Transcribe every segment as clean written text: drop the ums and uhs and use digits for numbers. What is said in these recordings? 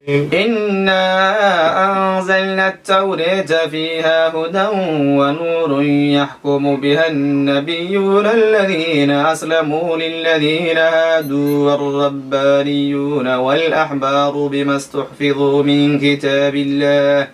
إنا أنزلنا التوراة فيها هدى ونور يحكم بها النبيون الذين أسلموا للذين هادوا والربانيون والأحبار بما استحفظوا من كتاب الله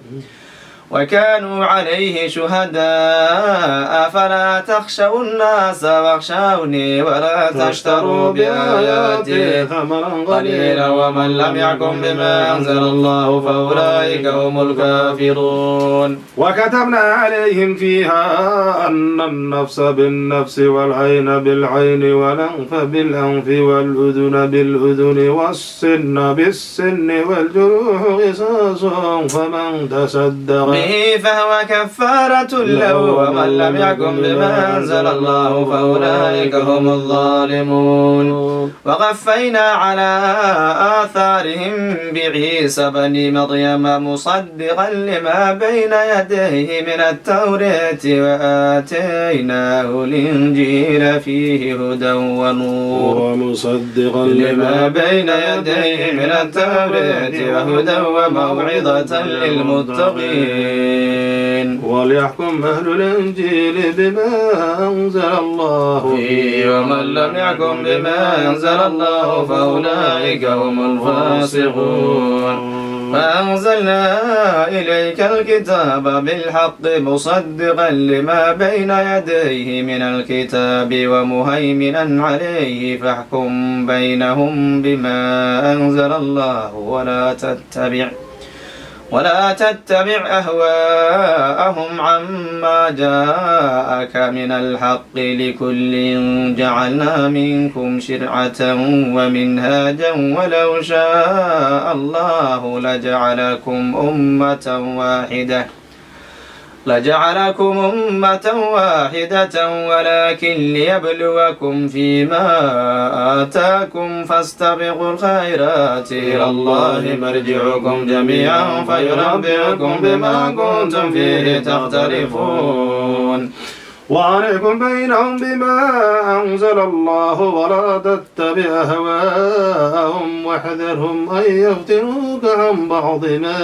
وكانوا عليه شهداء فلا تخشوا الناس واخشوني ولا تشتروا بآياتي ثمنا قليلا ومن لم يحكم بما أنزل الله فأولئك هم الكافرون. وكتبنا عليهم فيها أن النفس بالنفس والعين بالعين والأنف بالأنف والأذن بالأذن والسن بالسن والجروح قصاص فمن تصدق فهو كفارة له ومن لم يحكم بما أنزل الله فأولئك هم الظالمون. وقفينا على آثارهم بعيسى بن مريم مصدقا لما بين يديه من التوراة وآتيناه الإنجيل فيه هدى ونور ومصدقا لما بين يديه من التوراة وهدى وموعظة للمتقين. وليحكم أهل الإنجيل بما أنزل الله فيه ومن لم يحكم بما أنزل الله فأولئك هم الفاسقون. فأنزلنا إليك الكتاب بالحق مصدقا لما بين يديه من الكتاب ومهيمنا عليه فاحكم بينهم بما أنزل الله ولا تتبع أهواءهم عما جاءك من الحق لكل جعلنا منكم شرعة ومنهاجا ولو شاء الله لجعلكم أمة واحدة ولكن ليبلوكم فيما آتاكم فاستبقوا الخيرات إلى الله مرجعكم جميعا فينبئكم بما كنتم فيه تختلفون. وأحكم بينهم بما أنزل الله ولا تتبع أهواءهم واحذرهم أن يفتنوك عن بعض ما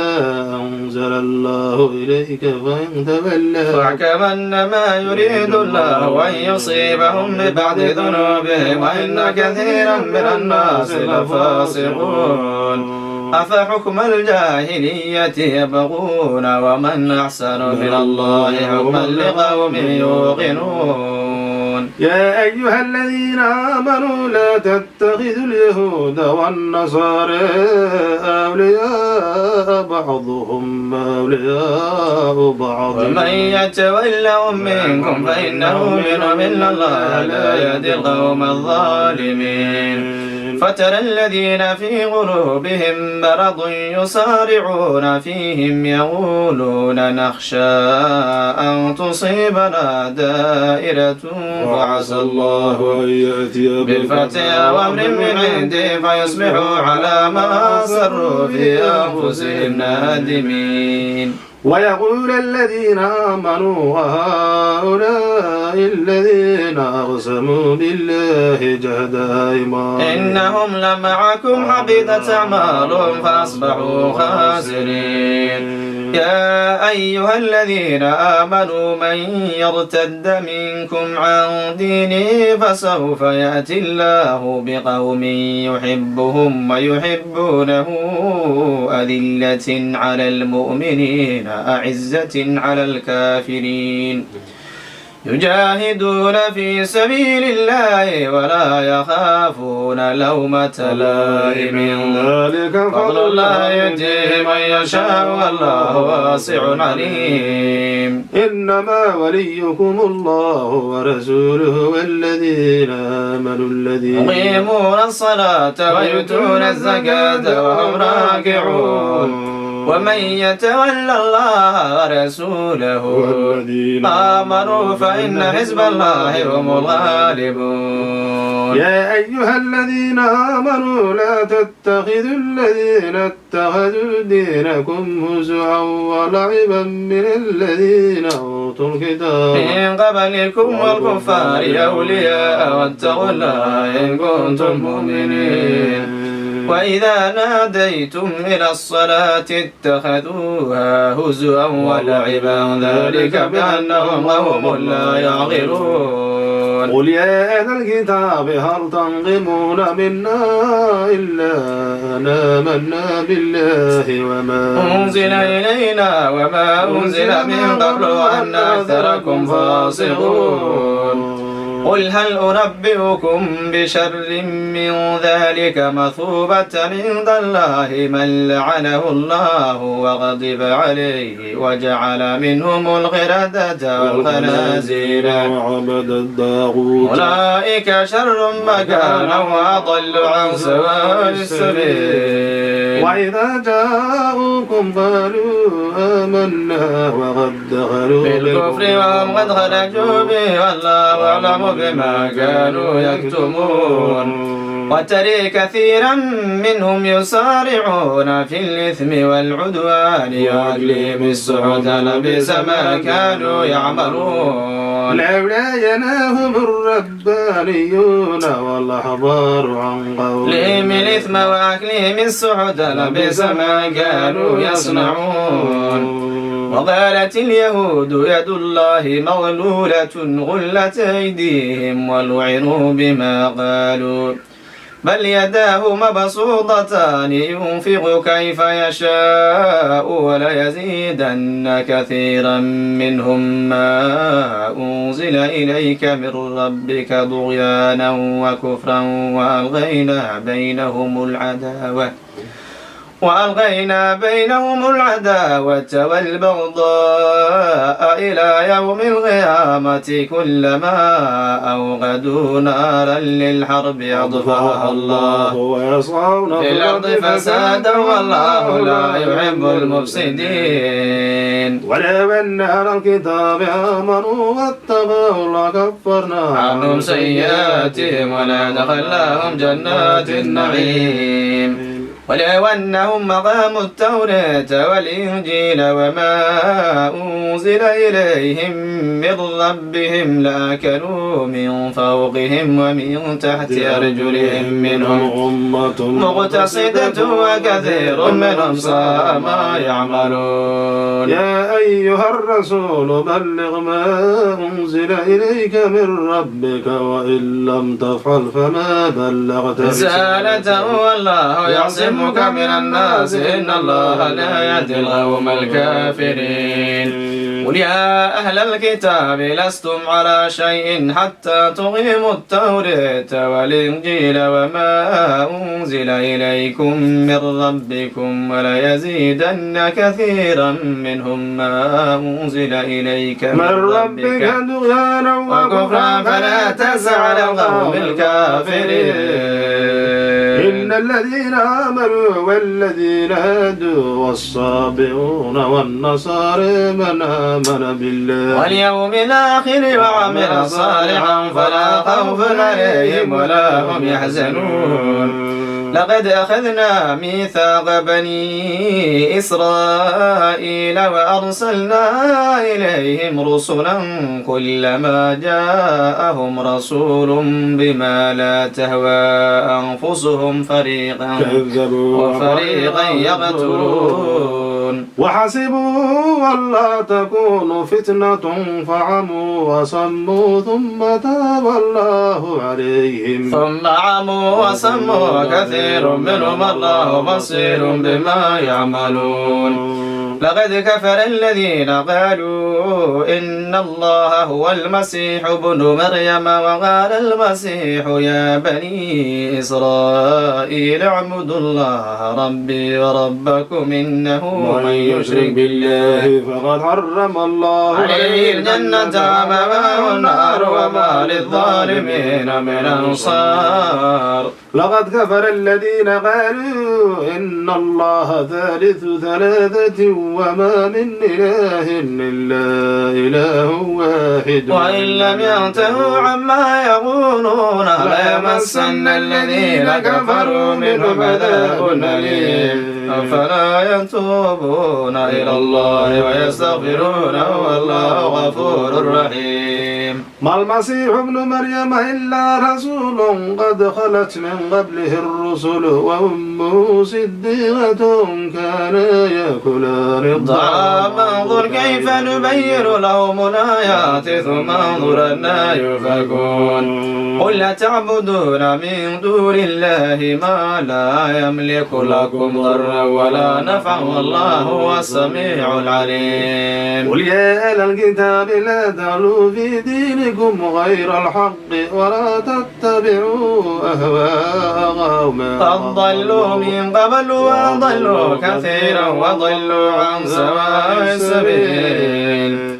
أنزل الله إليك فإن تولوا فاحكم أنما يريد الله أن يصيبهم ببعض ذنوبهم وإن كثيرا من الناس لفاسقون. أفحكم الجاهلية يبغون ومن أحسن من الله حكما لقوم يوقنون. يا أيها الذين آمنوا لا تتخذوا اليهود والنصارى أولياء بعضهم أولياء بعض ومن يتولهم منكم فإنه منهم إلا الله لا يهدي القوم الظالمين. فترى الذين في قلوبهم مرض يسارعون فيهم يقولون نخشى أن تصيبنا دائرة فعسى الله أن يأتي بالفتح وأمر من عنده فيصبحوا على ما أسروا في أنفسهم نادمين. ويقول الذين آمنوا هؤلاء الذين أقسموا بالله جهد أيمانهم إنهم لمعكم حبطت أعمالهم فأصبحوا خاسرين. يا أيها الذين آمنوا من يرتد منكم عن دينه فسوف يأتي الله بقوم يحبهم ويحبونه أذلة على المؤمنين أعزة على الكافرين يجاهدون في سبيل الله ولا يخافون لومة لائم ذلك فضل الله يؤتيه من يشاء والله واسع عليم. إنما وليكم الله ورسوله والذين آمنوا الذين يقيمون الصلاة ويؤتون الزكاة وهم راكعون. ومن يتول الله ورسوله آمنوا فإن حزب الله هم الغالبون. يا أيها الذين آمنوا لا تتخذوا الذين اتخذوا دينكم هزوا ولعبا من الذين أوتوا الكتاب من قبلكم والكفار أولياء واتقوا الله إن كنتم مؤمنين وإذا ناديتم إلى الصلاة اتخذوها هزوا ولعبا ذلك بأنهم قوم لا يعقلون قل يا أهل الكتاب هل تنقمون منا إلا أن آمنا بالله وما أنزل إلينا وما أنزل من قبل وأن أكثركم فاسقون قل هل أنبئكم بشر من ذلك مثوبة عند الله من لعنه الله وغضب عليه وجعل منهم القردة والخنازير وعبد الطاغوت أولئك شر مكانا وأضل عن سواء السبيل وإذا جاءوكم قالوا آمنا وقد دخلوا بالكفر وهم قد خرجوا به والله أعلم بما كانوا يكتمون وترى كثيرا منهم يسارعون في الإثم والعدوان وأكلهم السحت لبئس ما كانوا يعملون لولا ينهاهم الربانيون والأحبار عن لهم قولهم الإثم وأكلهم السحت لبئس ما كانوا يصنعون وقالت اليهود يد الله مغلولة غلت أيديهم ولعنوا بما قالوا بل يداه مبسوطتان ينفق كيف يشاء وليزيدن كثيرا منهم ما أنزل إليك من ربك طغيانا وكفرا وألغينا بينهم العداوة والبغضاء إلى يوم القيامة كلما أوقدوا نارا للحرب أطفأها الله ويسعون في الأرض فسادا والله لا يحب المفسدين ولو أن أهل الكتاب آمنوا واتقوا لكفرنا عنهم سيئاتهم ولأدخلناهم جنات النعيم ولو أنهم أقاموا التوراة والإنجيل وما أنزل إليهم من ربهم لأكلوا من فوقهم ومن تحت أرجلهم منهم أمة مقتصدة وكثير منهم ساء ما يعملون يا أيها الرسول بلغ ما أنزل إليك من ربك وإن لم تفعل فما بلغت رسالته والله يعصمك من الناس إن الله لا يهدي القوم الكافرين قل يا أهل الكتاب لستم على شيء حتى تقيموا التوراة والإنجيل وما أنزل إليكم من ربكم وليزيدن كثيرا منهم ما أنزل إليك من ربك طغيانا وكفرا فلا تسع على القوم الكافرين إن الذين آمنوا والذين هادوا والصابئون والنصارى من آمن بالله واليوم الآخر وعمل صالحا فلا خوف عليهم ولا هم يحزنون لقد أخذنا ميثاق بني إسرائيل وأرسلنا إليهم رسلا كلما جاءهم رسول بما لا تهوى أنفسهم فريقا كذبوا وفريقا يقتلون وحسبوا ألا تكون فتنة فعموا وصموا ثم تاب الله عليهم ثم عموا وصموا كثير منهم الله بصير بما يعملون لقد كفر الذين قالوا إن الله هو المسيح ابن مريم وقال المسيح يا بني إسرائيل اعبدوا الله ربي وربكم إنه من يشرك بالله فقد حرم الله عليه الجنة ومأواه النار وما للظالمين من أنصار لقد كفر الذين قالوا إن الله ثالث ثلاثة وما من إله إلا إله واحد وإن لم ينتهوا عما يقولون ليمسن الذين كفروا منهم عذاب أليم أفلا يتوبون إلى الله ويستغفرونه والله غفور رحيم. ما المسيح ابن مريم إلا رسول قد خلت من قبله الرسل وأمه صديقة كانا يأكلان الطعام انظر كيف نبين لهم الآيات ثم انظر أنا يؤفكون. قل تعبدون من دون الله ما لا يملك لكم ضرا ولا نفعا والله هو السميع العليم. قل يا أهل الكتاب لا تغلوا في دينكم غير الحق ولا تتبعوا أهواء قوم قد ضلوا من قبل وضلوا كثيرا وضلوا عن سواء السبيل.